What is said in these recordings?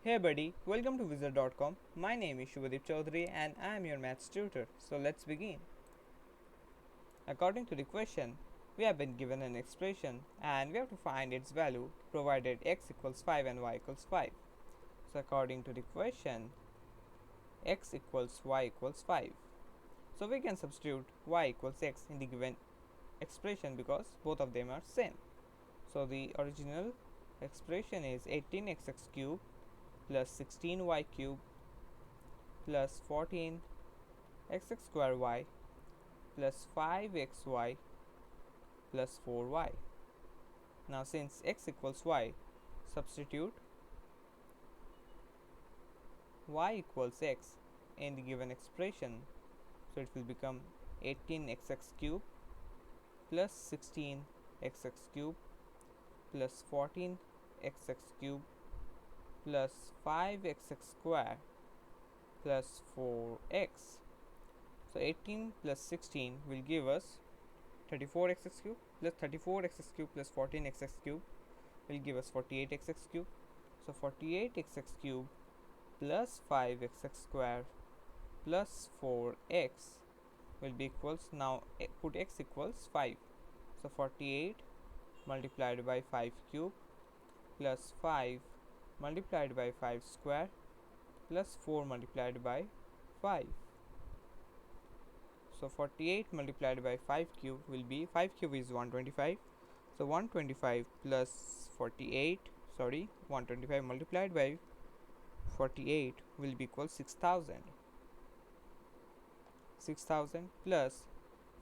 Hey buddy, welcome to Wizard.com. My name is Shubhadeep Chaudhary and I am your maths tutor. So let's begin. According to the question, we have been given an expression and we have to find its value provided x equals 5 and y equals 5. So according to the question, x equals y equals 5. So we can substitute y equals x in the given expression because both of them are same. So the original expression is 18xx cube plus 16y cube plus 14 x square y plus 5xy plus 4y. Now since x equals y, substitute y equals x in the given expression. So it will become 18xx cube plus 16xx cube plus 14xx cube plus 5xx square plus 4x. So 18 plus 16 will give us 34xx cube plus 34xx cube plus 14xx cube will give us 48xx cube. So 48xx cube plus 5xx square plus 4x will be equals, now put x equals 5. So 48 multiplied by 5 cube plus 5 multiplied by 5 square plus 4 multiplied by 5. So 48 multiplied by 5 cube will be, 5 cube is 125. So 125 plus 48, 125 multiplied by 48 will be equal 6000. 6000 plus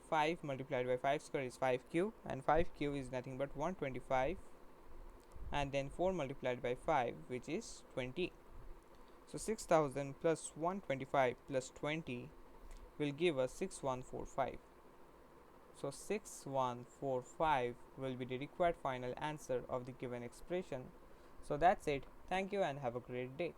5 multiplied by 5 square is 5 cube, and 5 cube is nothing but 125, and then 4 multiplied by 5, which is 20. So 6000 plus 125 plus 20 will give us 6145. So 6145 will be the required final answer of the given expression. So that's it. Thank you and have a great day.